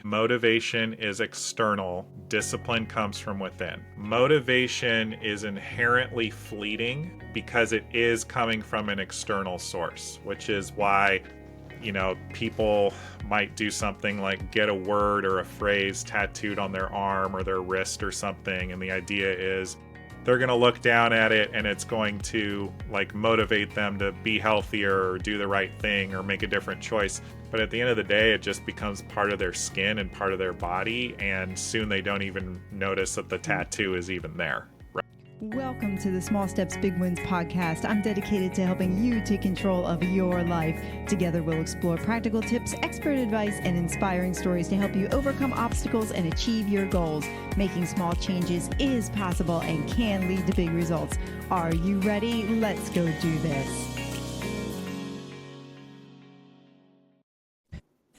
Motivation is external. Discipline comes from within. Motivation is inherently fleeting because it is coming from an external source, which is why, people might do something like get a word or a phrase tattooed on their arm or their wrist or something. And the idea is they're going to look down at it and it's going to motivate them to be healthier or do the right thing or make a different choice. But at the end of the day, it just becomes part of their skin and part of their body. And soon they don't even notice that the tattoo is even there. Welcome to the Small Steps, Big Wins podcast. I'm dedicated to helping you take control of your life. Together, we'll explore practical tips, expert advice, and inspiring stories to help you overcome obstacles and achieve your goals. Making small changes is possible and can lead to big results. Are you ready? Let's go do this.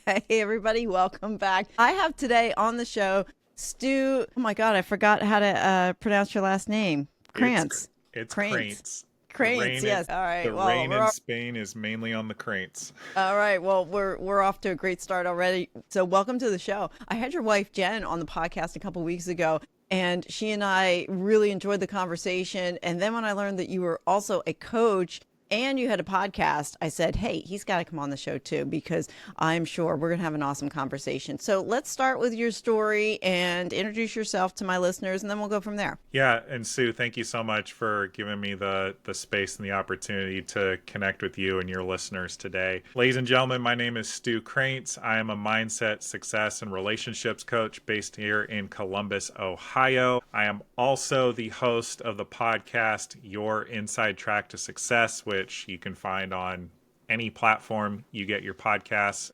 Hey, everybody. Welcome back. I have today on the show Stu, oh my God, I forgot how to pronounce your last name. Kraintz. It's Kraintz. Kraintz, yes. All right. The rain in Spain is mainly on the Kraintz. All right. Well, we're off to a great start already. So welcome to the show. I had your wife, Jen, on the podcast a couple weeks ago, and she and I really enjoyed the conversation. And then when I learned that you were also a coach and you had a podcast, I said, hey, he's got to come on the show too, because I'm sure we're going to have an awesome conversation. So let's start with your story and introduce yourself to my listeners, and then we'll go from there. Yeah. And Sue, thank you so much for giving me the space and the opportunity to connect with you and your listeners today. Ladies and gentlemen, my name is Stewart Kraintz. I am a mindset, success, and relationships coach based here in Columbus, Ohio. I am also the host of the podcast, Your Inside Track to Success, which you can find on any platform you get your podcasts.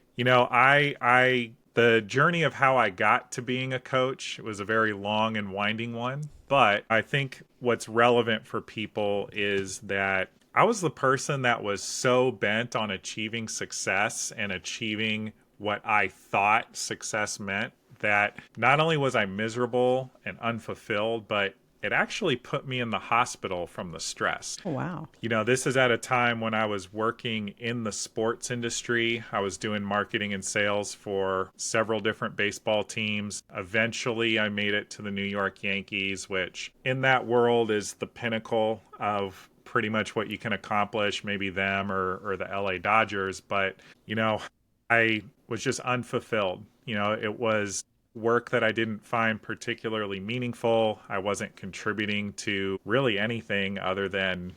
The journey of how I got to being a coach was a very long and winding one, but I think what's relevant for people is that I was the person that was so bent on achieving success and achieving what I thought success meant that not only was I miserable and unfulfilled, but it actually put me in the hospital from the stress. Oh, wow. This is at a time when I was working in the sports industry. I was doing marketing and sales for several different baseball teams. Eventually, I made it to the New York Yankees, which in that world is the pinnacle of pretty much what you can accomplish, maybe them or the LA Dodgers. But, I was just unfulfilled. It was work that I didn't find particularly meaningful. I wasn't contributing to really anything other than,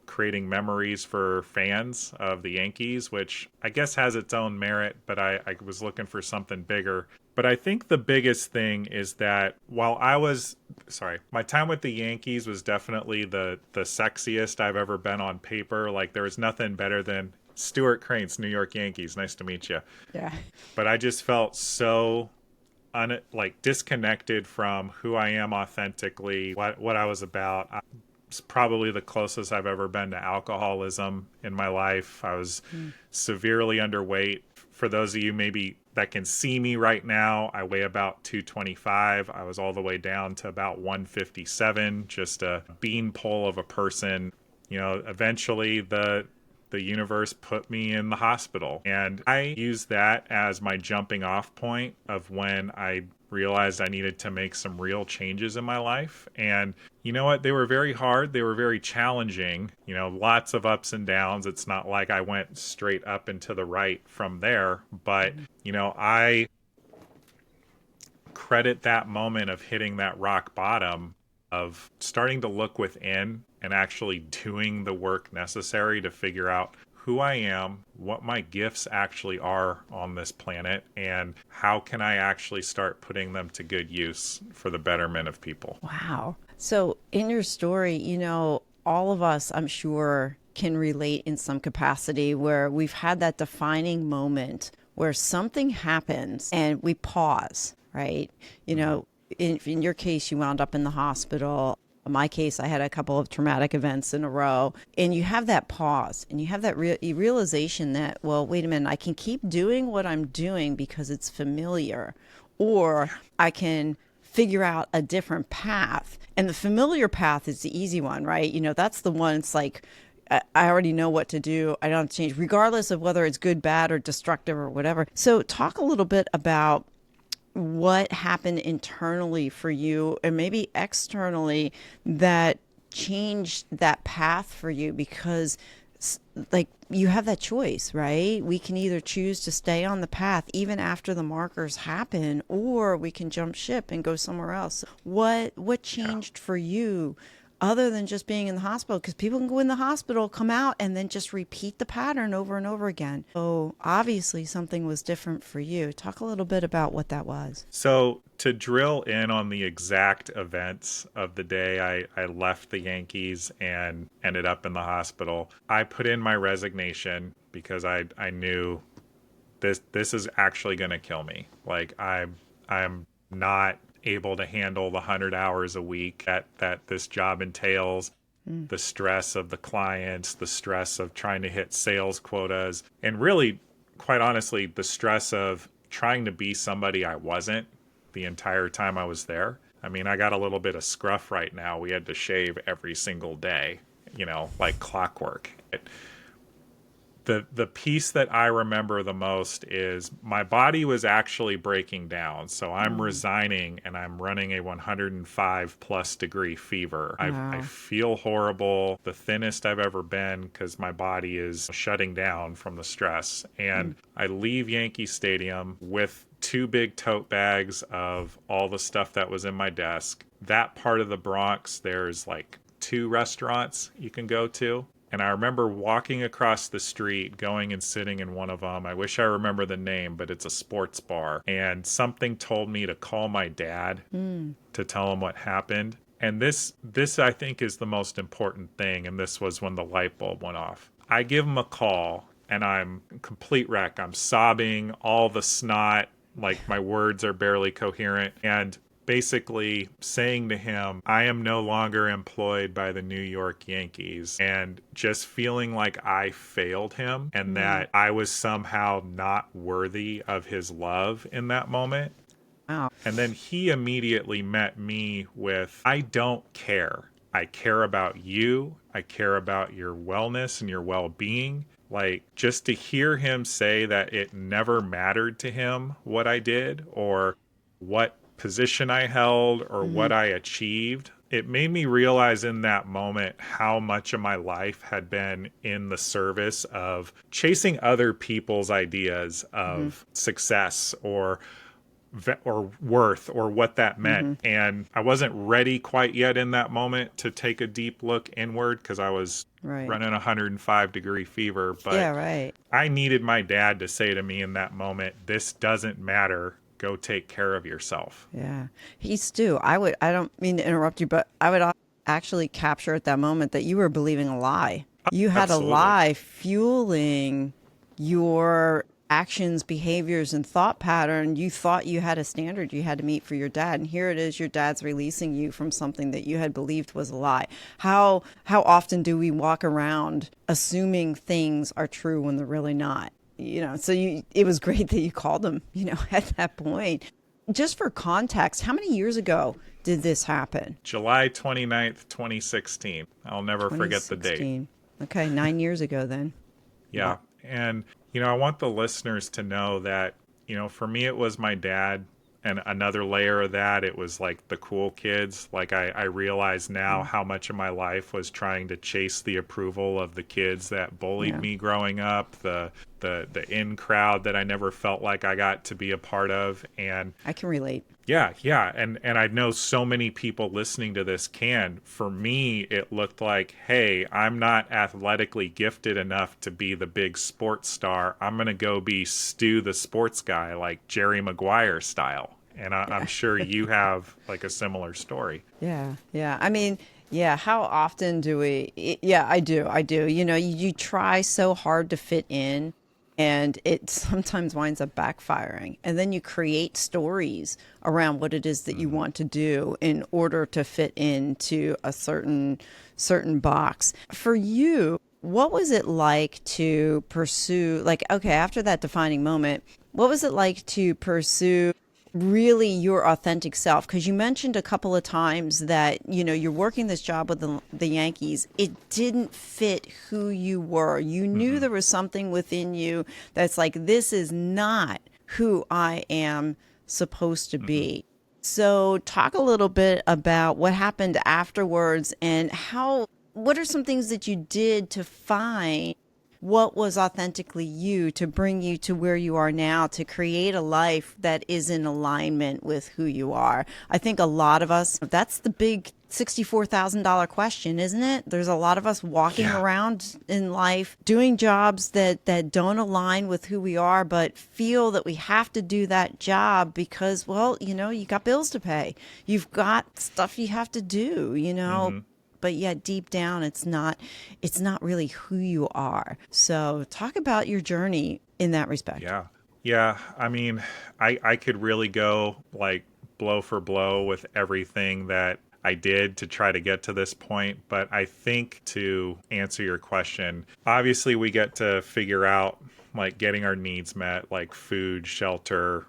creating memories for fans of the Yankees, which I guess has its own merit, but I was looking for something bigger. But I think the biggest thing is that while my time with the Yankees was definitely the sexiest I've ever been on paper. There was nothing better than Stewart Kraintz, New York Yankees. Nice to meet you. Yeah. But I just felt so disconnected from who I am authentically, what I was about. It's probably the closest I've ever been to alcoholism in my life. I was severely underweight. For those of you maybe that can see me right now, I weigh about 225. I was all the way down to about 157, just a beanpole of a person. Eventually the universe put me in the hospital. And I used that as my jumping off point of when I realized I needed to make some real changes in my life. And you know what? They were very hard. They were very challenging, lots of ups and downs. It's not like I went straight up and to the right from there. But, I credit that moment of hitting that rock bottom, of starting to look within and actually doing the work necessary to figure out who I am, what my gifts actually are on this planet, and how can I actually start putting them to good use for the betterment of people. Wow. So in your story, all of us, I'm sure, can relate in some capacity where we've had that defining moment where something happens and we pause, right? In your case, you wound up in the hospital. In my case, I had a couple of traumatic events in a row. And you have that pause and you have that realization that, well, wait a minute, I can keep doing what I'm doing because it's familiar, or I can figure out a different path. And the familiar path is the easy one, right? That's the one, it's like, I already know what to do. I don't have to change, regardless of whether it's good, bad, or destructive or whatever. So talk a little bit about what happened internally for you and maybe externally that changed that path for you, because like you have that choice, right? We can either choose to stay on the path even after the markers happen, or we can jump ship and go somewhere else. What Yeah. changed for you other than just being in the hospital? Because people can go in the hospital, come out, and then just repeat the pattern over and over again. So obviously something was different for you. Talk a little bit about what that was. So to drill in on the exact events of the day I left the Yankees and ended up in the hospital, I put in my resignation because I knew this is actually going to kill me. Like I'm not able to handle the 100 hours a week that this job entails, the stress of the clients, the stress of trying to hit sales quotas, and really, quite honestly, the stress of trying to be somebody I wasn't the entire time I was there. I mean, I got a little bit of scruff right now. We had to shave every single day, like clockwork. The piece that I remember the most is my body was actually breaking down. So I'm resigning and I'm running a 105 plus degree fever. I Wow. feel horrible, the thinnest I've ever been because my body is shutting down from the stress. And I leave Yankee Stadium with two big tote bags of all the stuff that was in my desk. That part of the Bronx, there's like 2 restaurants you can go to. And I remember walking across the street, going and sitting in one of them. I wish I remember the name, but it's a sports bar. And something told me to call my dad to tell him what happened. And this I think is the most important thing. And this was when the light bulb went off. I give him a call and I'm a complete wreck. I'm sobbing, all the snot, like my words are barely coherent. And basically saying to him, I am no longer employed by the New York Yankees, and just feeling like I failed him and that I was somehow not worthy of his love in that moment. Wow. And then he immediately met me with, I don't care. I care about you. I care about your wellness and your well-being. Like, just to hear him say that it never mattered to him what I did or what position I held or what I achieved, it made me realize in that moment how much of my life had been in the service of chasing other people's ideas of success or worth or what that meant. And I wasn't ready quite yet in that moment to take a deep look inward because I was Right. running 105 degree fever. But Yeah, right. I needed my dad to say to me in that moment, this doesn't matter. Go take care of yourself. Yeah. Stu, I don't mean to interrupt you, but I would actually capture at that moment that you were believing a lie. You had a Absolutely. lie fueling your actions, behaviors, and thought pattern. You thought you had a standard you had to meet for your dad. And here it is, your dad's releasing you from something that you had believed was a lie. How often do we walk around assuming things are true when they're really not? So it was great that you called him, at that point. Just for context, how many years ago did this happen? July 29th, 2016. I'll never forget the date. 2016. Okay, 9 years ago then. Yeah. Wow. And, I want the listeners to know that, for me, it was my dad. And another layer of that, it was like the cool kids. Like I realize now how much of my life was trying to chase the approval of the kids that bullied Yeah. me growing up, the in crowd that I never felt like I got to be a part of. And I can relate. yeah. And I know so many people listening to this can. For me, it looked like, hey, I'm not athletically gifted enough to be the big sports star. I'm going to go be Stu the sports guy, like Jerry Maguire style. And I'm sure you have like a similar story. Yeah. Yeah. I mean, yeah, how often do yeah, I do. I do. You try so hard to fit in and it sometimes winds up backfiring. And then you create stories around what it is that you want to do in order to fit into a certain box. For you, what was it like to pursue, like, okay, after that defining moment, what was it like to pursue really your authentic self? Because you mentioned a couple of times that you're working this job with the Yankees. It didn't fit who you were. You knew there was something within you that's like, this is not who I am supposed to be. So talk a little bit about what happened afterwards and what are some things that you did to find what was authentically you to bring you to where you are now, to create a life that is in alignment with who you are. I think a lot of us, that's the big $64,000 question, isn't it? There's a lot of us walking around in life doing jobs that don't align with who we are, but feel that we have to do that job because, well, you got bills to pay. You've got stuff you have to do, but yet deep down it's not really who you are. So talk about your journey in that respect. Yeah. I mean, I could really go like blow for blow with everything that I did to try to get to this point. But I think to answer your question, obviously we get to figure out like getting our needs met, like food, shelter,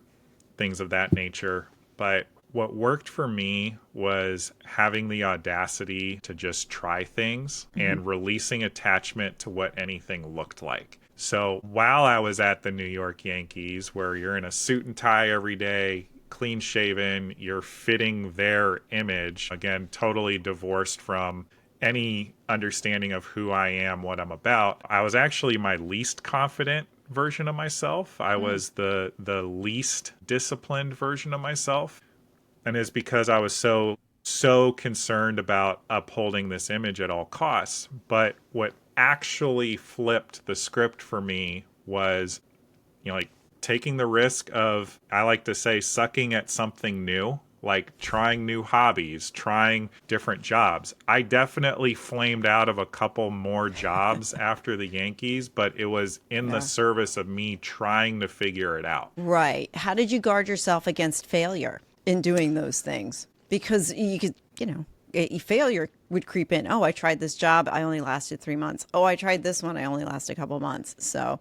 things of that nature. But what worked for me was having the audacity to just try things and releasing attachment to what anything looked like. So while I was at the New York Yankees, where you're in a suit and tie every day, clean shaven, you're fitting their image, again, totally divorced from any understanding of who I am, what I'm about, I was actually my least confident version of myself. I was the least disciplined version of myself. And it's because I was so concerned about upholding this image at all costs. But what actually flipped the script for me was, like taking the risk of, I like to say, sucking at something new, like trying new hobbies, trying different jobs. I definitely flamed out of a couple more jobs after the Yankees, but it was in the service of me trying to figure it out. Right. How did you guard yourself against failure in doing those things? Because you could, failure would creep in. Oh, I tried this job. I only lasted 3 months. Oh, I tried this one. I only lasted a couple months. So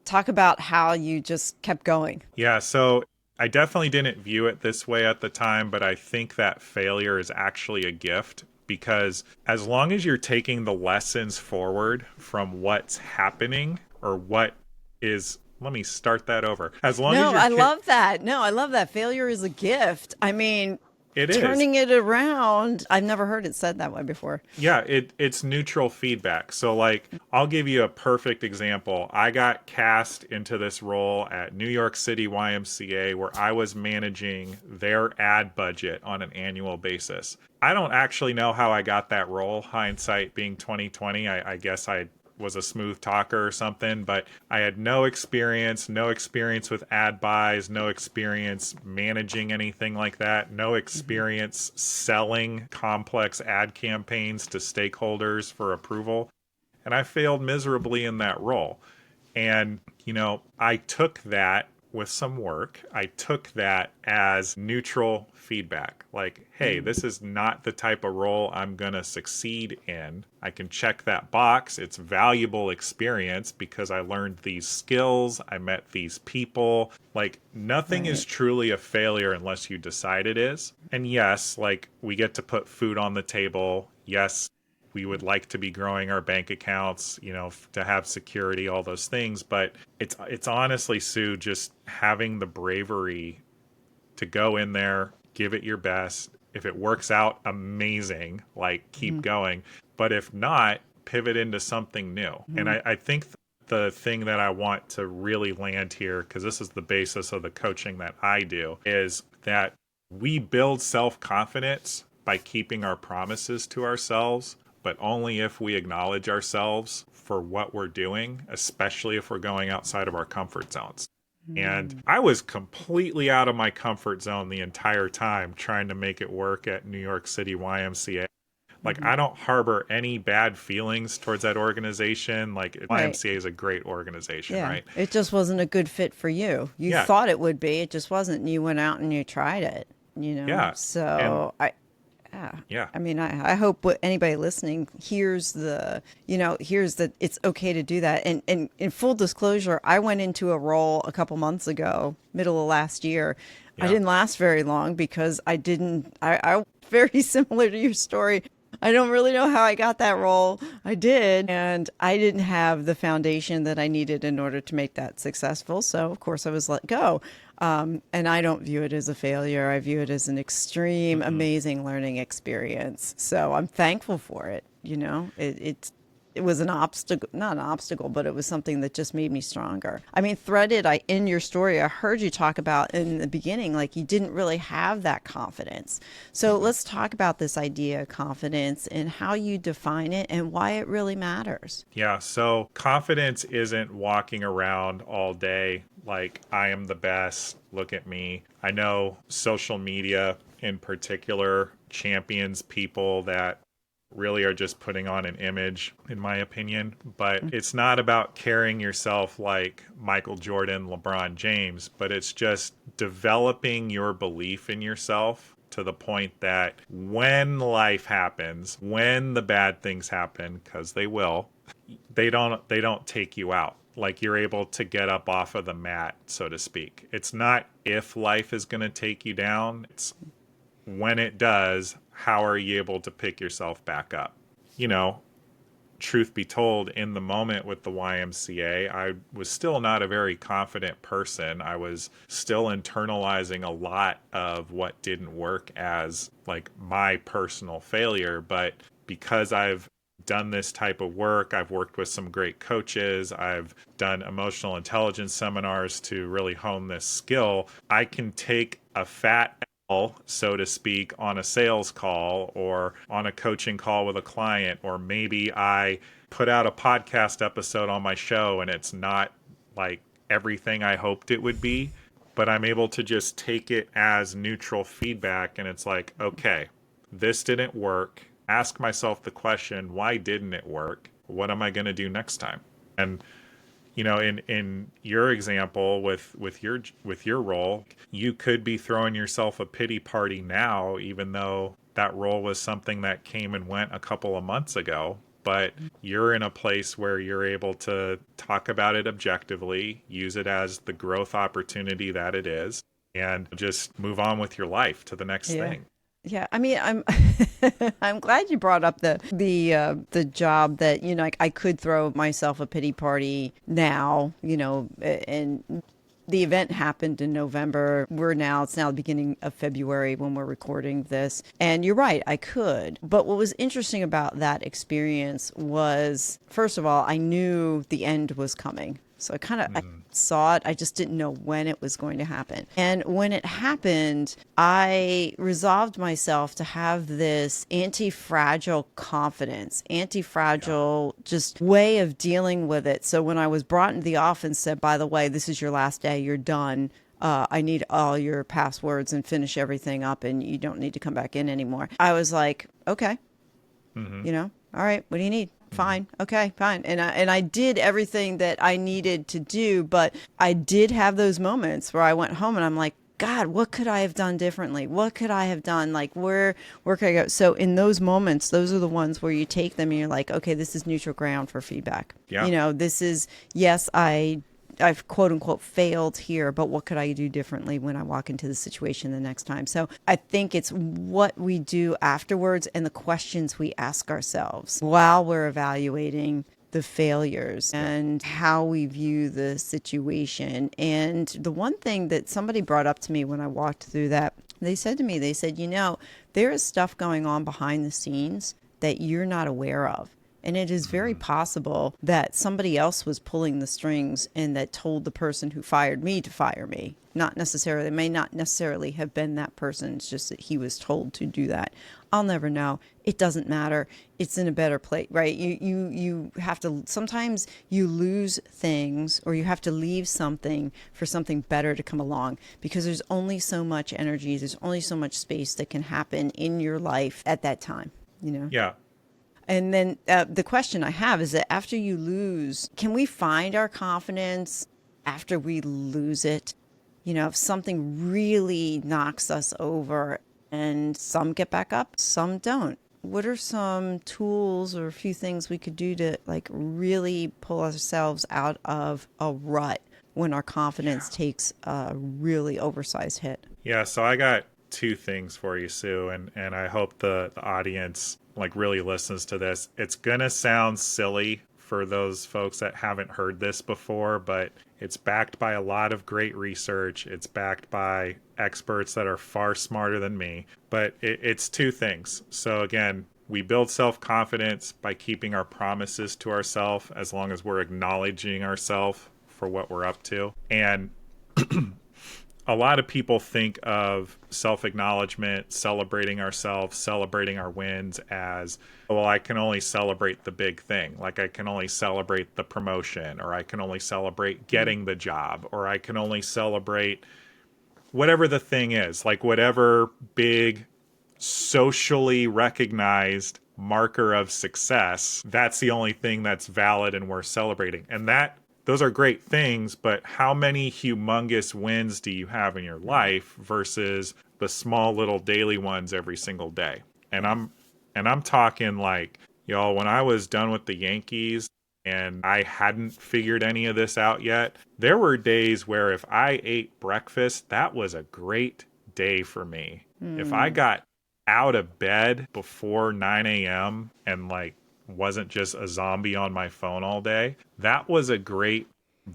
talk about how you just kept going. Yeah. So I definitely didn't view it this way at the time, but I think that failure is actually a gift, because as long as you're taking the lessons forward from what's happening or what is, let me start that over. As long as I love that. No, I love that. Failure is a gift. I mean, turning it around. I've never heard it said that way before. Yeah, it's neutral feedback. So like, I'll give you a perfect example. I got cast into this role at New York City YMCA where I was managing their ad budget on an annual basis. I don't actually know how I got that role, hindsight being 2020. I guess I was a smooth talker or something, but I had no experience with ad buys, no experience managing anything like that, no experience selling complex ad campaigns to stakeholders for approval. And I failed miserably in that role. And, I took that with some work. I took that as neutral feedback. Like, hey, this is not the type of role I'm going to succeed in. I can check that box. It's valuable experience because I learned these skills. I met these people. Like, nothing is truly a failure unless you decide it is. And yes, like, we get to put food on the table. Yes, we would like to be growing our bank accounts, to have security, all those things. But it's honestly, Sue, just having the bravery to go in there, give it your best. If it works out, amazing, like keep going. But if not, pivot into something new. And I think the thing that I want to really land here, because this is the basis of the coaching that I do, is that we build self-confidence by keeping our promises to ourselves, but only if we acknowledge ourselves for what we're doing, especially if we're going outside of our comfort zones. And I was completely out of my comfort zone the entire time trying to make it work at New York City YMCA. Like, I don't harbor any bad feelings towards that organization. Like, YMCA is a great organization, right? It just wasn't a good fit for you. You thought it would be. It just wasn't. And you went out and you tried it, Yeah. So I mean, I hope anybody listening hears that it's okay to do that. And in full disclosure, I went into a role a couple months ago, middle of last year. I didn't last very long because I very similar to your story. I don't really know how I got that role. I did. And I didn't have the foundation that I needed in order to make that successful. So, of course, I was let go. And I don't view it as a failure. I view it as an extreme, amazing learning experience. So I'm thankful for it. It was an obstacle, not an obstacle, but it was something that just made me stronger. I mean, in your story, I heard you talk about in the beginning, like you didn't really have that confidence. So let's talk about this idea of confidence and how you define it and why it really matters. Yeah, so confidence isn't walking around all day like I am the best, look at me. I know social media in particular champions people that really are just putting on an image, in my opinion. But it's not about carrying yourself like Michael Jordan, LeBron James, but it's just developing your belief in yourself to the point that when life happens, when the bad things happen, because they will, they don't take you out. Like you're able to get up off of the mat, so to speak. It's not if life is going to take you down. It's when it does, how are you able to pick yourself back up? Truth be told, in the moment with the YMCA, I was still not a very confident person. I was still internalizing a lot of what didn't work as like my personal failure. But because I've done this type of work, I've worked with some great coaches, I've done emotional intelligence seminars to really hone this skill, I can take a fat so to speak, on a sales call or on a coaching call with a client, or maybe I put out a podcast episode on my show and it's not like everything I hoped it would be, but I'm able to just take it as neutral feedback and it's like, okay, this didn't work. Ask myself the question, why didn't it work? What am I going to do next time? And in your example with your role, you could be throwing yourself a pity party now, even though that role was something that came and went a couple of months ago. But you're in a place where you're able to talk about it objectively, use it as the growth opportunity that it is, and just move on with your life to the next thing. Yeah, I mean, I'm I'm glad you brought up the job that I could throw myself a pity party now, and the event happened in November. It's now the beginning of February when we're recording this. And you're right, I could. But what was interesting about that experience was, first of all, I knew the end was coming. So I saw it. I just didn't know when it was going to happen. And when it happened, I resolved myself to have this anti-fragile confidence, anti-fragile just way of dealing with it. So when I was brought into the office and said, by the way, this is your last day, you're done. I need all your passwords and finish everything up and you don't need to come back in anymore. I was like, okay, all right, what do you need? Fine. Okay, fine. And I did everything that I needed to do, but I did have those moments where I went home and I'm like, God, what could I have done differently? What could I have done? Like, where could I go? So in those moments, those are the ones where you take them and you're like, okay, this is neutral ground for feedback. Yeah. This is, yes, I've quote unquote failed here, but what could I do differently when I walk into the situation the next time? So I think it's what we do afterwards and the questions we ask ourselves while we're evaluating the failures and how we view the situation. And the one thing that somebody brought up to me when I walked through that, they said, there is stuff going on behind the scenes that you're not aware of. And it is very possible that somebody else was pulling the strings and that told the person who fired me to fire me. It may not necessarily have been that person. It's just that he was told to do that. I'll never know. It doesn't matter. It's in a better place, right? You have to, sometimes you lose things or you have to leave something for something better to come along because there's only so much energy. There's only so much space that can happen in your life at that time, Yeah. And then the question I have is that after you lose, can we find our confidence after we lose it? If something really knocks us over and some get back up, some don't. What are some tools or a few things we could do to like really pull ourselves out of a rut when our confidence takes a really oversized hit? Yeah, so I got two things for you, Sue, and I hope the audience like really listens to this, it's gonna sound silly for those folks that haven't heard this before, but it's backed by a lot of great research. It's backed by experts that are far smarter than me. But it's two things. So again, we build self-confidence by keeping our promises to ourselves, as long as we're acknowledging ourselves for what we're up to. And a lot of people think of self-acknowledgement, celebrating ourselves, celebrating our wins as, well, I can only celebrate the big thing. Like I can only celebrate the promotion, or I can only celebrate getting the job, or I can only celebrate whatever the thing is, like whatever big socially recognized marker of success. That's the only thing that's valid and worth celebrating. And those are great things, but how many humongous wins do you have in your life versus the small little daily ones every single day? And I'm talking like, y'all, when I was done with the Yankees and I hadn't figured any of this out yet, there were days where if I ate breakfast, that was a great day for me. If I got out of bed before 9 a.m. and like wasn't just a zombie on my phone all day, that was a great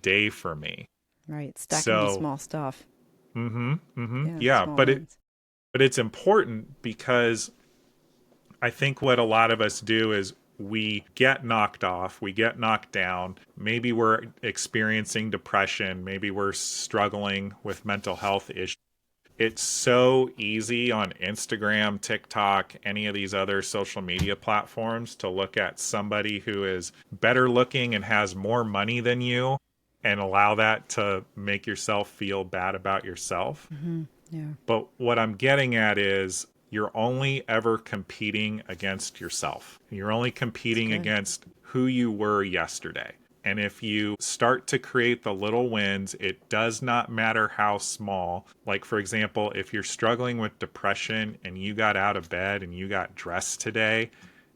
day for me. Right. Stacking the small stuff. Yeah, but it's important because I think what a lot of us do is we get knocked off, we get knocked down. Maybe we're experiencing depression, maybe we're struggling with mental health issues. It's so easy on Instagram, TikTok, any of these other social media platforms to look at somebody who is better looking and has more money than you and allow that to make yourself feel bad about yourself. Yeah. But what I'm getting at is you're only ever competing against yourself. You're only competing against who you were yesterday. And if you start to create the little wins, it does not matter how small. Like, for example, if you're struggling with depression and you got out of bed and you got dressed today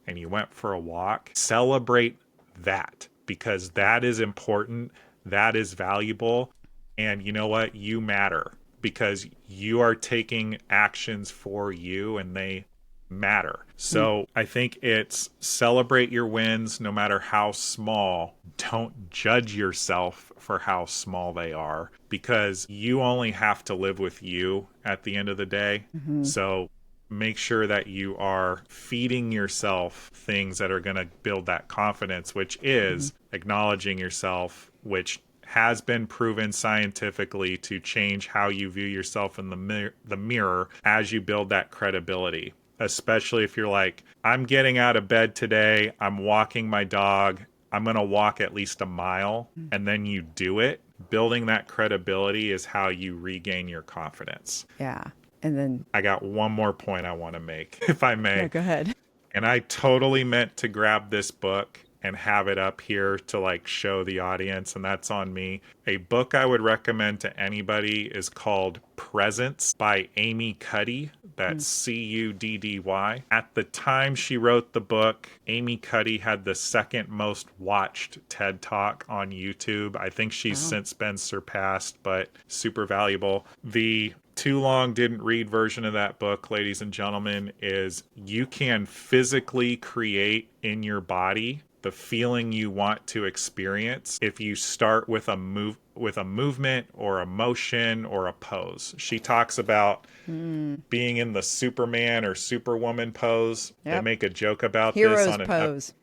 and you went for a walk, celebrate that, because that is important. That is valuable. And you know what? You matter, because you are taking actions for you and they matter. So I think it's celebrate your wins no matter how small. Don't judge yourself for how small they are, because you only have to live with you at the end of the day. So make sure that you are feeding yourself things that are going to build that confidence, which is acknowledging yourself, which has been proven scientifically to change how you view yourself in the mirror as you build that credibility. Especially if you're like, I'm getting out of bed today, I'm walking my dog, I'm going to walk at least a mile, and then you do it. Building that credibility is how you regain your confidence. Yeah. And then I got one more point I want to make, if I may. Yeah, go ahead. And I totally meant to grab this book and have it up here to like show the audience, and that's on me. A book I would recommend to anybody is called Presence by Amy Cuddy. That's Cuddy. At the time she wrote the book, Amy Cuddy had the second most watched TED Talk on YouTube. I think she's since been surpassed, but super valuable. The too long didn't read version of that book, ladies and gentlemen, is you can physically create in your body the feeling you want to experience if you start with a movement or a motion or a pose. She talks about being in the Superman or Superwoman pose. Yep. They make a joke about Hero's this on pose.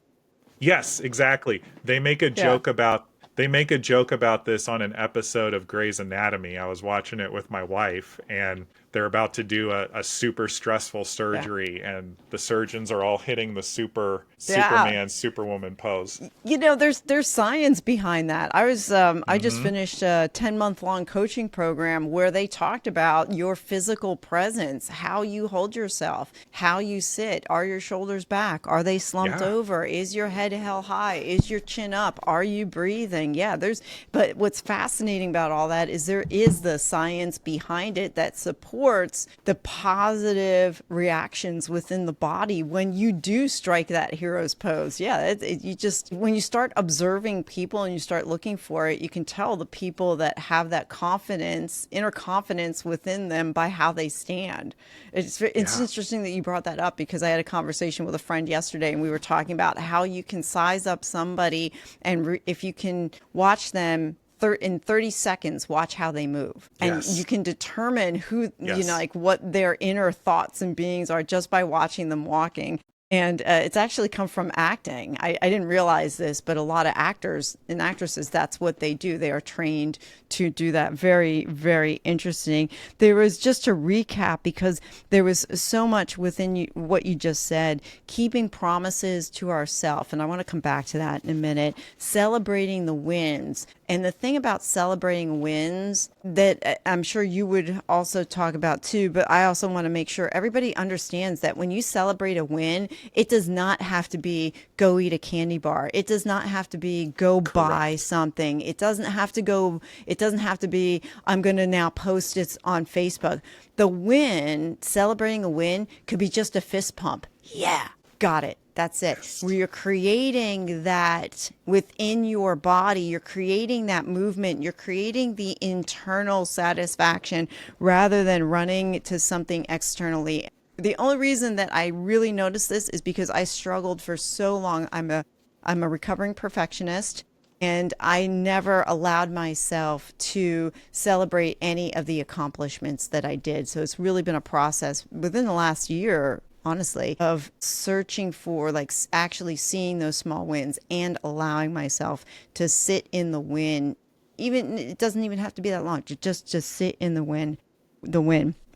Yes, exactly. They make a joke about this on an episode of Grey's Anatomy. I was watching it with my wife, and they're about to do a super stressful surgery, and the surgeons are all hitting the Superman, Superwoman pose. You know, there's science behind that. I was I just finished a 10-month-long coaching program where they talked about your physical presence, how you hold yourself, how you sit. Are your shoulders back? Are they slumped over? Is your head held high? Is your chin up? Are you breathing? But what's fascinating about all that is there is the science behind it that supports supports the positive reactions within the body when you do strike that hero's pose. Yeah, you just, when you start observing people and you start looking for it, you can tell the people that have that confidence, inner confidence within them by how they stand. It's Yeah. interesting that you brought that up, because I had a conversation with a friend yesterday and we were talking about how you can size up somebody, and if you can watch them in 30 seconds, watch how they move. And you Yes. can determine who, Yes. like what their inner thoughts and beings are just by watching them walking. And it's actually come from acting. I didn't realize this, but a lot of actors and actresses, that's what they do. They are trained to do that. Very, very interesting. There was, just to recap, because there was so much within you, what you just said, keeping promises to ourselves. And I want to come back to that in a minute. Celebrating the wins. And the thing about celebrating wins that I'm sure you would also talk about too, but I also want to make sure everybody understands that when you celebrate a win, it does not have to be go eat a candy bar. It does not have to be go buy Correct. something. It doesn't have to be I'm going to now post it on Facebook. The win, celebrating a win, could be just a fist pump. Yeah, got it. That's it. Yes. Where you're creating that within your body, you're creating that movement, you're creating the internal satisfaction rather than running to something externally. The only reason that I really noticed this is because I struggled for so long. I'm a recovering perfectionist, and I never allowed myself to celebrate any of the accomplishments that I did. So it's really been a process within the last year, honestly, of searching for, like, actually seeing those small wins and allowing myself to sit in the win. Even it doesn't even have to be that long. Just sit in the win.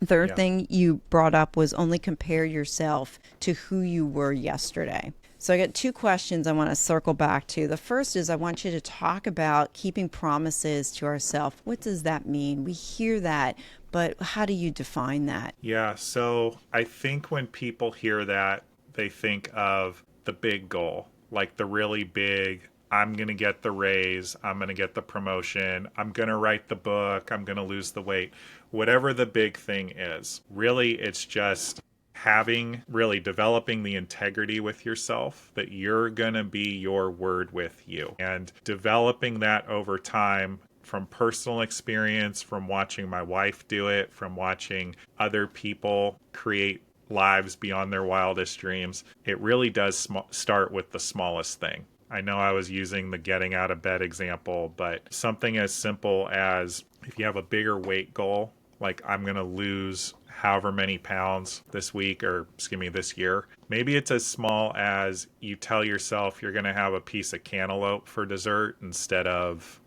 Third Yeah. thing you brought up was only compare yourself to who you were yesterday. So I got two questions I want to circle back to. The first is, I want you to talk about keeping promises to ourselves. What does that mean? We hear that, but how do you define that? Yeah. So I think when people hear that, they think of the big goal, like the really big, I'm going to get the raise, I'm going to get the promotion, I'm going to write the book, I'm going to lose the weight, whatever the big thing is. Really, it's just developing the integrity with yourself that you're going to be your word with you, and developing that over time from personal experience, from watching my wife do it, from watching other people create lives beyond their wildest dreams. It really does start with the smallest thing. I know I was using the getting out of bed example, but something as simple as, if you have a bigger weight goal, like I'm going to lose however many pounds this week, or this year. Maybe it's as small as you tell yourself you're going to have a piece of cantaloupe for dessert instead of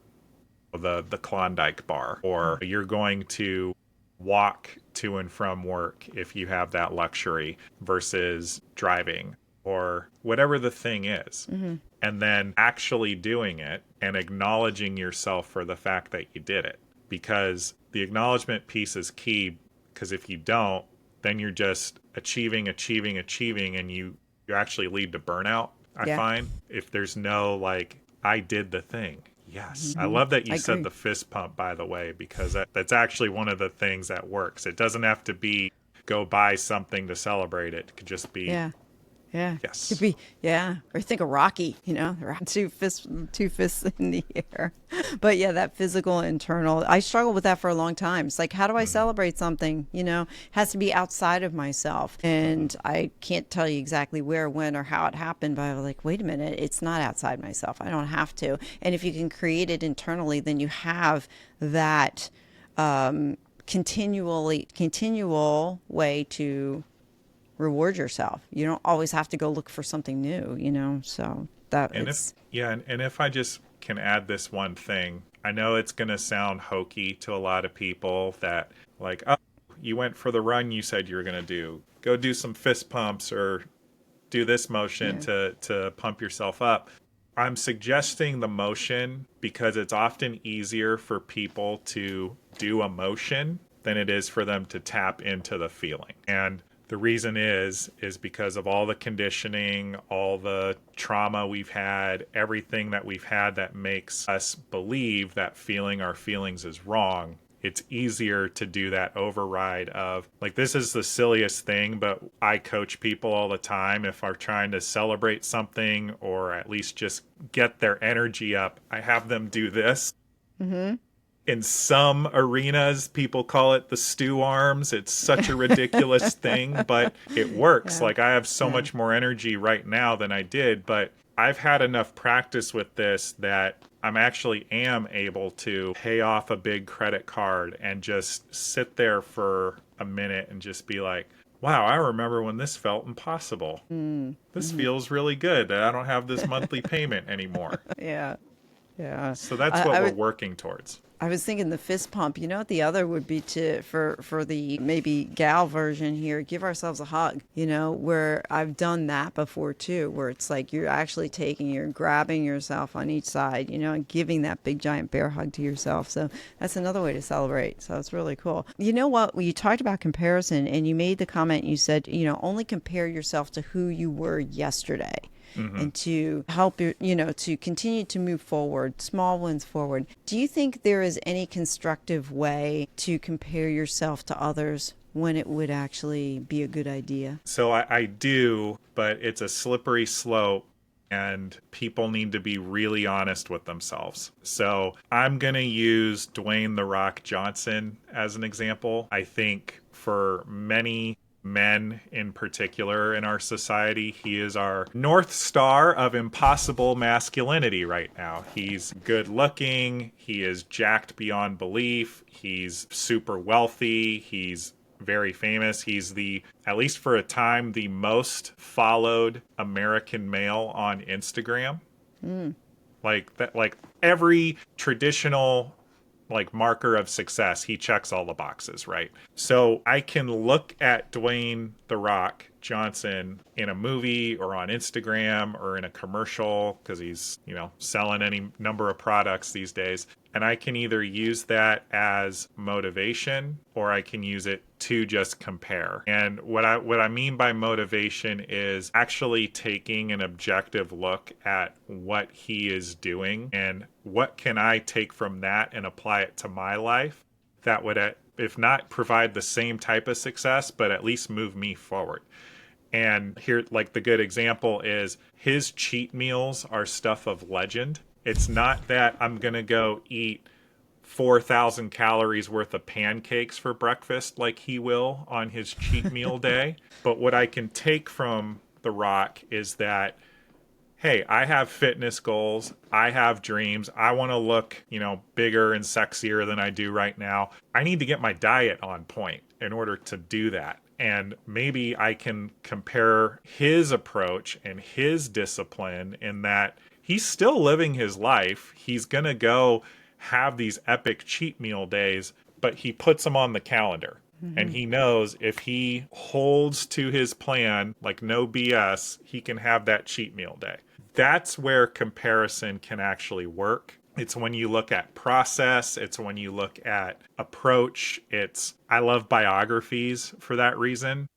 the Klondike bar, or you're going to walk to and from work if you have that luxury versus driving, or whatever the thing is. Mm-hmm. And then actually doing it and acknowledging yourself for the fact that you did it. Because the acknowledgement piece is key, because if you don't, then you're just achieving, and you actually lead to burnout, I Yeah. find. If there's no, like, I did the thing. Yes. I Mm-hmm. love that I you said agree. the fist pump, by the way, because that's actually one of the things that works. It doesn't have to be go buy something to celebrate it. It could just be, Yeah. Yeah. Could yes. be, yeah. Or think of Rocky, two fists in the air. But yeah, that physical internal. I struggled with that for a long time. It's like, how do I Mm-hmm. celebrate something? It has to be outside of myself. And I can't tell you exactly where, when, or how it happened, but I was like, wait a minute, it's not outside myself. I don't have to. And if you can create it internally, then you have that continual way to reward yourself. You don't always have to go look for something new. So that And if, it's, yeah, and if I just can add this one thing, I know it's going to sound hokey to a lot of people that, like, oh, you went for the run you said you were going to do. Go do some fist pumps or do this motion yeah. to pump yourself up. I'm suggesting the motion because it's often easier for people to do a motion than it is for them to tap into the feeling. And the reason is because of all the conditioning, all the trauma we've had, everything that we've had that makes us believe that feeling our feelings is wrong. it's easier to do that override of, like, this is the silliest thing, but I coach people all the time. If I'm trying to celebrate something or at least just get their energy up, I have them do this. Mm-hmm. In some arenas, people call it the stew arms. It's such a ridiculous thing, but it works. Yeah. Like, I have so Yeah. much more energy right now than I did, but I've had enough practice with this that I'm actually am able to pay off a big credit card and just sit there for a minute and just be like, wow, I remember when this felt impossible. This Mm-hmm. feels really good that I don't have this monthly payment anymore. Yeah. Yeah. So that's I, what I we're would working towards. I was thinking the fist pump. You know what the other would be to for the maybe gal version here, give ourselves a hug, where I've done that before too, where it's like you're grabbing yourself on each side, and giving that big giant bear hug to yourself. So that's another way to celebrate. So it's really cool. You know what? You talked about comparison and you made the comment, you said, only compare yourself to who you were yesterday. Mm-hmm. And to help you, to continue to move forward, small wins forward. Do you think there is any constructive way to compare yourself to others when it would actually be a good idea? So I do, but it's a slippery slope and people need to be really honest with themselves. So I'm going to use Dwayne "The Rock" Johnson as an example. I think for many men in particular in our society, he is our North Star of impossible masculinity right now. He's good looking, he is jacked beyond belief, he's super wealthy, he's very famous. He's at least for a time, the most followed American male on Instagram. Like that, like every traditional marker of success, he checks all the boxes, right? So I can look at Dwayne "The Rock" Johnson in a movie or on Instagram or in a commercial, because he's, selling any number of products these days. And I can either use that as motivation or I can use it to just compare. And what I mean by motivation is actually taking an objective look at what he is doing and what can I take from that and apply it to my life that would, if not provide the same type of success, but at least move me forward. And here, the good example is his cheat meals are stuff of legend. It's not that I'm going to go eat 4,000 calories worth of pancakes for breakfast like he will on his cheat meal day. But what I can take from The Rock is that, hey, I have fitness goals. I have dreams. I want to look, bigger and sexier than I do right now. I need to get my diet on point in order to do that. And maybe I can compare his approach and his discipline in that he's still living his life. He's going to go have these epic cheat meal days, but he puts them on the calendar. Mm-hmm. And he knows if he holds to his plan, like no BS, he can have that cheat meal day. That's where comparison can actually work. It's when you look at process. It's when you look at approach. I love biographies for that reason.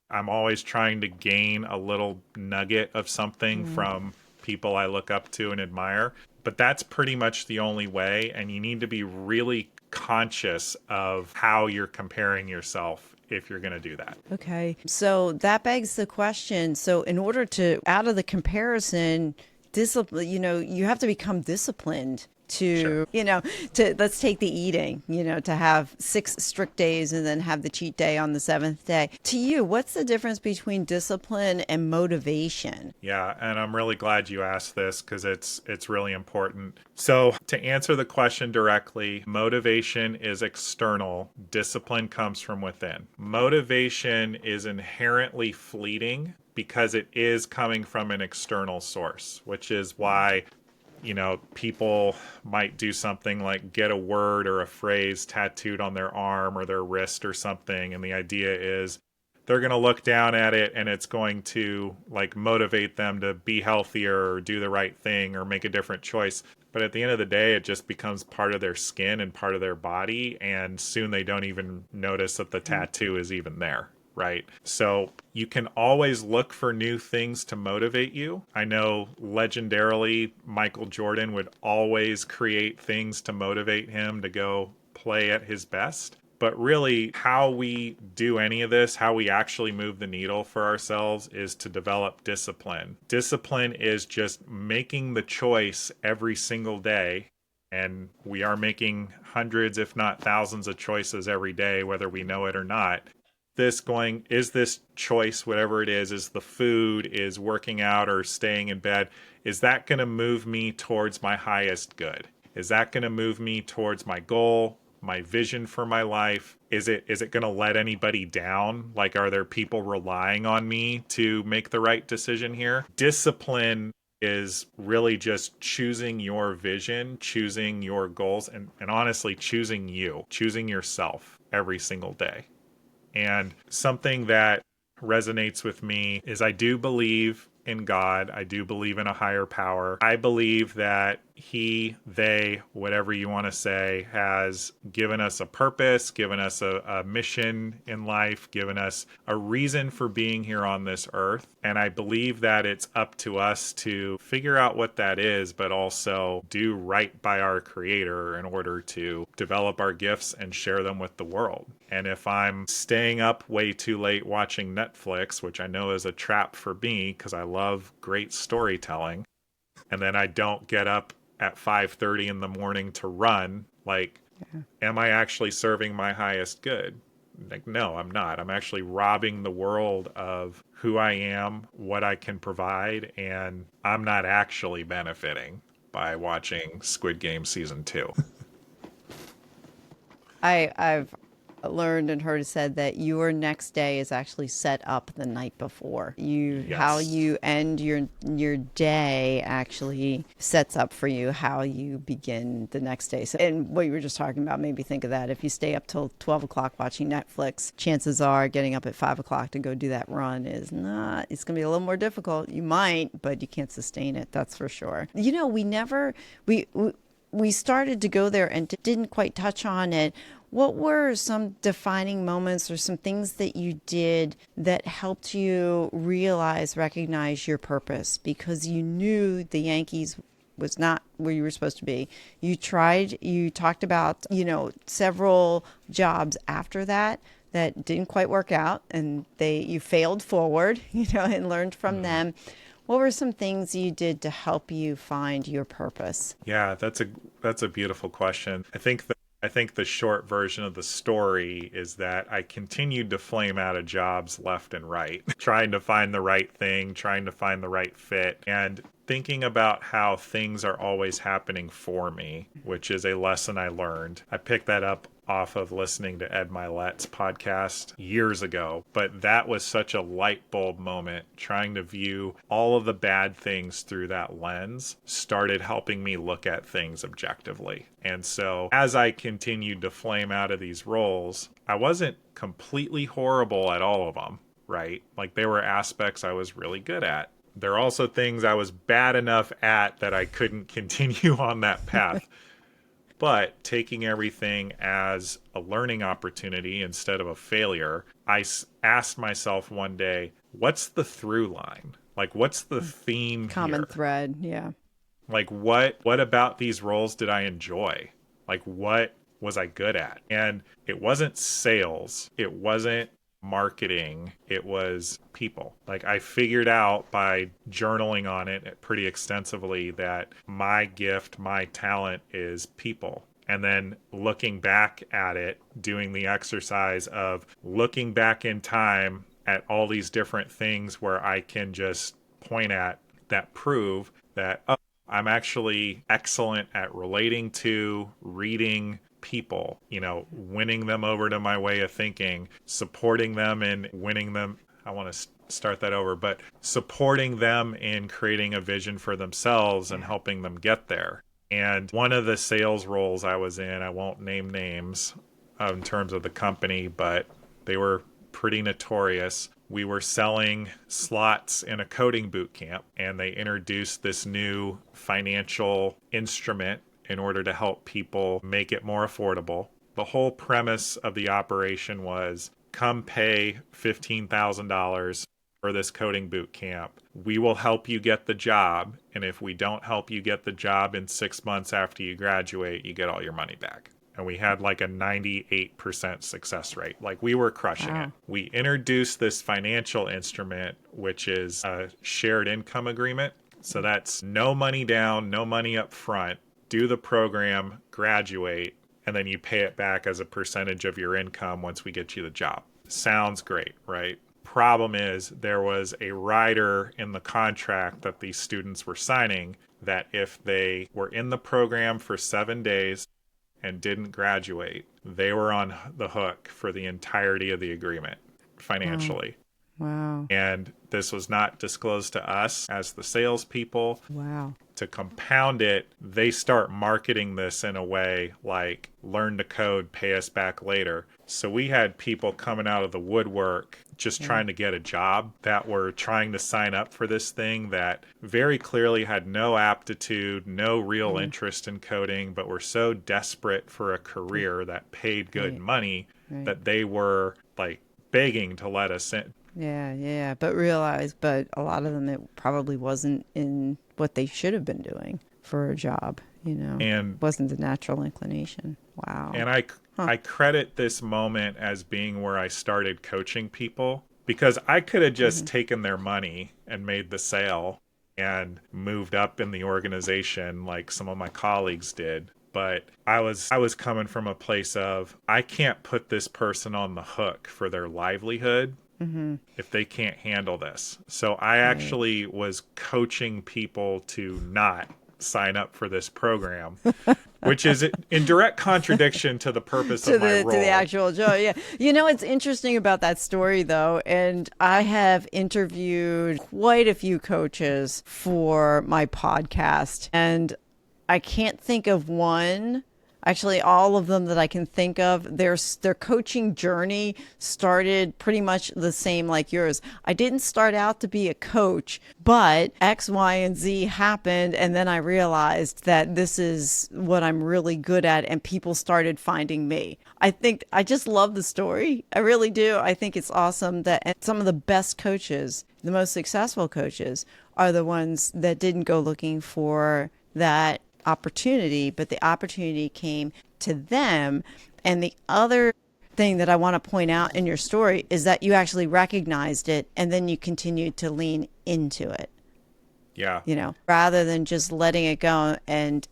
I'm always trying to gain a little nugget of something from people I look up to and admire. But that's pretty much the only way. And you need to be really conscious of how you're comparing yourself if you're going to do that. Okay. So that begs the question. So in order to, out of the comparison, discipline, you have to become disciplined to, Sure. To let's take the eating, to have 6 strict days and then have the cheat day on the 7th day. To you, what's the difference between discipline and motivation? Yeah, and I'm really glad you asked this because it's really important. So to answer the question directly, motivation is external. Discipline comes from within. Motivation is inherently fleeting because it is coming from an external source, which is why people might do something like get a word or a phrase tattooed on their arm or their wrist or something. And the idea is they're going to look down at it and it's going to motivate them to be healthier or do the right thing or make a different choice. But at the end of the day, it just becomes part of their skin and part of their body. And soon they don't even notice that the tattoo is even there. Right? So you can always look for new things to motivate you. I know legendarily, Michael Jordan would always create things to motivate him to go play at his best. But really, how we do any of this, how we actually move the needle for ourselves, is to develop discipline. Discipline is just making the choice every single day. And we are making hundreds, if not thousands, of choices every day, whether we know it or not. Is this choice, whatever it is the food, is working out or staying in bed, is that going to move me towards my highest good? Is that going to move me towards my goal, my vision for my life? Is it going to let anybody down? Like, are there people relying on me to make the right decision here? Discipline is really just choosing your vision, choosing your goals, and honestly, choosing yourself every single day. And something that resonates with me is I do believe in God. I do believe in a higher power. I believe that he, they, whatever you want to say, has given us a purpose, given us a mission in life, given us a reason for being here on this earth. And I believe that it's up to us to figure out what that is, but also do right by our Creator in order to develop our gifts and share them with the world. And if I'm staying up way too late watching Netflix, which I know is a trap for me because I love great storytelling, and then I don't get up at 5:30 in the morning to run, like, am I actually serving my highest good? Like, no, I'm not. I'm actually robbing the world of who I am, what I can provide, and I'm not actually benefiting by watching Squid Game season 2. I've learned and heard it said that your next day is actually set up the night before. How Yes. you end your day actually sets up for you how you begin the next day. So, and what you were just talking about made me think of that. If you stay up till 12 o'clock watching Netflix, chances are getting up at 5 o'clock to go do that run is not, it's going to be a little more difficult. You might, but you can't sustain it. That's for sure. You know, we started to go there and didn't quite touch on it. What were some defining moments or some things that you did that helped you recognize your purpose? Because you knew the Yankees was not where you were supposed to be. You talked about, several jobs after that didn't quite work out, and you failed forward, and learned from them. What were some things you did to help you find your purpose? Yeah, that's a beautiful question. I think the short version of the story is that I continued to flame out of jobs left and right, trying to find the right thing, trying to find the right fit, and thinking about how things are always happening for me, which is a lesson I learned. I picked that up off of listening to Ed Milet's podcast years ago, but that was such a light bulb moment. Trying to view all of the bad things through that lens started helping me look at things objectively. And so as I continued to flame out of these roles, I wasn't completely horrible at all of them, right? Like, there were aspects I was really good at. There are also things I was bad enough at that I couldn't continue on that path. But taking everything as a learning opportunity instead of a failure, I asked myself one day, what's the through line? Like, what's the theme Common here? thread, yeah. Like, what about these roles did I enjoy? Like, what was I good at? And it wasn't sales. It wasn't marketing. It was people. Like, I figured out by journaling on it pretty extensively that my gift, my talent is people. And then looking back at it, doing the exercise of looking back in time at all these different things where I can just point at that prove that, oh, I'm actually excellent at relating to, reading people, winning them over to my way of thinking, supporting them and winning them. I want to start that over, but supporting them in creating a vision for themselves and helping them get there. And one of the sales roles I was in, I won't name names in terms of the company, but they were pretty notorious. We were selling slots in a coding boot camp, and they introduced this new financial instrument in order to help people make it more affordable. The whole premise of the operation was, come pay $15,000 for this coding boot camp. We will help you get the job. And if we don't help you get the job in 6 months after you graduate, you get all your money back. and we had like a 98% success rate. Like we were crushing it. Wow. We introduced this financial instrument, which is a shared income agreement. So that's no money down, no money up front. Do the program, graduate, and then you pay it back as a percentage of your income once we get you the job. Sounds great, right? Problem is, there was a rider in the contract that these students were signing that if they were in the program for 7 days and didn't graduate, they were on the hook for the entirety of the agreement financially. Wow. And this was not disclosed to us as the salespeople. Wow. To compound it, they start marketing this in a way like learn to code, pay us back later. So we had people coming out of the woodwork just trying to get a job that were trying to sign up for this thing that very clearly had no aptitude, no real interest in coding, but were so desperate for a career that paid good money that they were like begging to let us in. Yeah. But a lot of them, it probably wasn't in what they should have been doing for a job, And wasn't the natural inclination. Wow. And I credit this moment as being where I started coaching people, because I could have just taken their money and made the sale and moved up in the organization like some of my colleagues did. But I was coming from a place of, I can't put this person on the hook for their livelihood if they can't handle this. So I actually was coaching people to not sign up for this program, which is in direct contradiction to the purpose of my role. To the actual job, yeah. It's interesting about that story, though, and I have interviewed quite a few coaches for my podcast, and I can't think of one. Actually, all of them that I can think of, their coaching journey started pretty much the same like yours. I didn't start out to be a coach, but X, Y, and Z happened, and then I realized that this is what I'm really good at, and people started finding me. I just love the story. I really do. I think it's awesome that some of the best coaches, the most successful coaches, are the ones that didn't go looking for that opportunity, but the opportunity came to them. And the other thing that I want to point out in your story is that you actually recognized it and then you continued to lean into it. Yeah. Rather than just letting it go and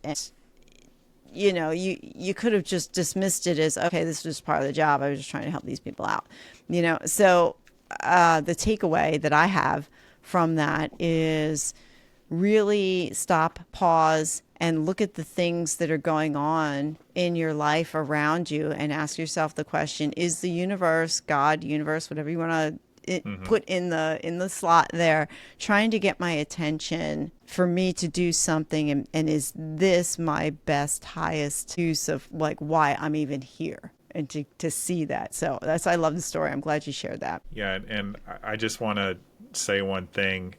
you could have just dismissed it as, okay, this was part of the job. I was just trying to help these people out. So the takeaway that I have from that is really stop, pause, and look at the things that are going on in your life around you and ask yourself the question, is the universe, God, universe, whatever you want to put in the slot there, trying to get my attention for me to do something, and is this my best, highest use of like why I'm even here? And to see that. So I love the story. I'm glad you shared that. Yeah. And I just want to say one thing,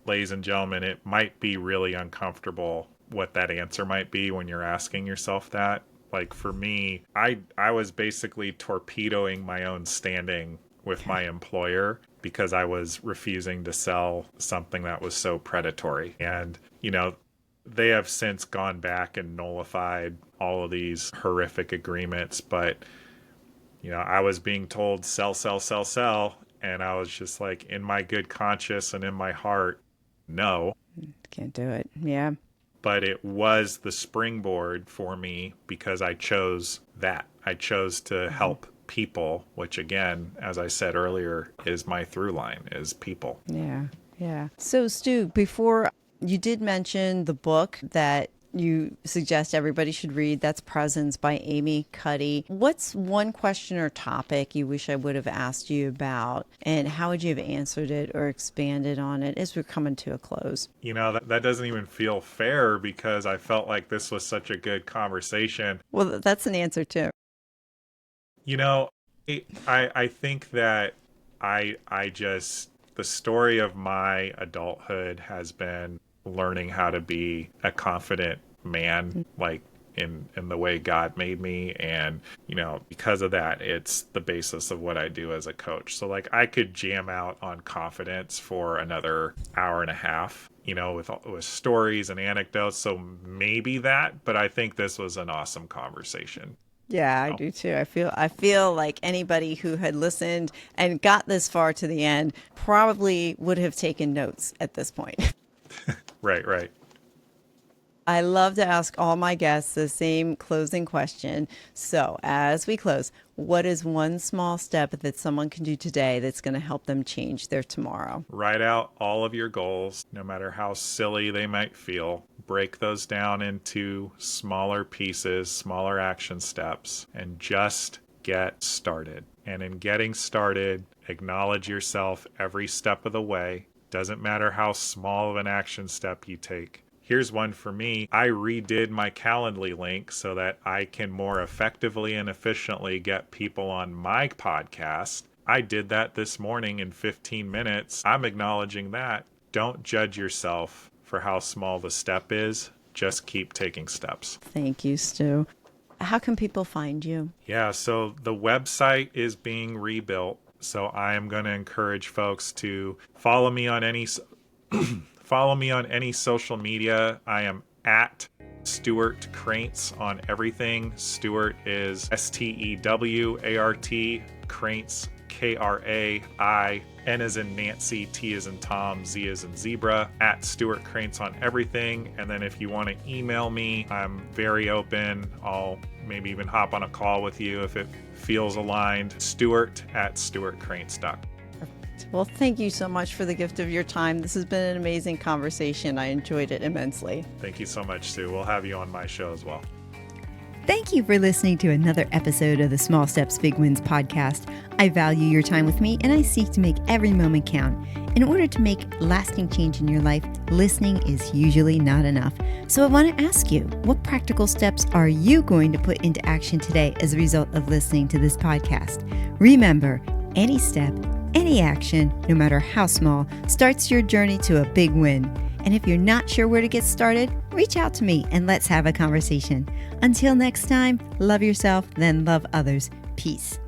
ladies and gentlemen. It might be really uncomfortable what that answer might be when you're asking yourself that. Like for me, I was basically torpedoing my own standing with my employer because I was refusing to sell something that was so predatory. And, they have since gone back and nullified all of these horrific agreements. But, I was being told sell, sell, sell, sell. And I was just like, in my good conscience and in my heart, no. Can't do it. Yeah. But it was the springboard for me because I chose that. I chose to help people, which again, as I said earlier, is my through line, is people. Yeah. So Stu, before you did mention the book that you suggest everybody should read, that's Presence by Amy Cuddy. What's one question or topic you wish I would have asked you about, and how would you have answered it or expanded on it as we're coming to a close? That doesn't even feel fair because I felt like this was such a good conversation. Well, that's an answer too. I think that the story of my adulthood has been learning how to be a confident man, like in the way God made me. And, because of that, it's the basis of what I do as a coach. So like I could jam out on confidence for another hour and a half, with stories and anecdotes. So maybe that, but I think this was an awesome conversation. Yeah, I do too. I feel like anybody who had listened and got this far to the end probably would have taken notes at this point. Right. I love to ask all my guests the same closing question. So, as we close, what is one small step that someone can do today that's going to help them change their tomorrow? Write out all of your goals, no matter how silly they might feel. Break those down into smaller pieces, smaller action steps, and just get started. And in getting started, acknowledge yourself every step of the way. Doesn't matter how small of an action step you take. Here's one for me. I redid my Calendly link so that I can more effectively and efficiently get people on my podcast. I did that this morning in 15 minutes. I'm acknowledging that. Don't judge yourself for how small the step is. Just keep taking steps. Thank you, Stu. How can people find you? Yeah, so the website is being rebuilt. So I am going to encourage folks to follow me on any social media. I am at Stewart Kraintz on everything. Stewart is Stewart, Kraintz, Krain, N as in Nancy, T as in Tom, Z as in zebra, at Stewart Kraintz on everything. And then if you want to email me, I'm very open. I'll maybe even hop on a call with you if it feels aligned. Stewart@stewartkraintz.com. Well, thank you so much for the gift of your time. This has been an amazing conversation. I enjoyed it immensely. Thank you so much, Sue. We'll have you on my show as well. Thank you for listening to another episode of the Small Steps, Big Wins podcast. I value your time with me, and I seek to make every moment count. In order to make lasting change in your life, listening is usually not enough. So I want to ask you, what practical steps are you going to put into action today as a result of listening to this podcast? Remember, any step, any action, no matter how small, starts your journey to a big win. And if you're not sure where to get started, reach out to me and let's have a conversation. Until next time, love yourself, then love others. Peace.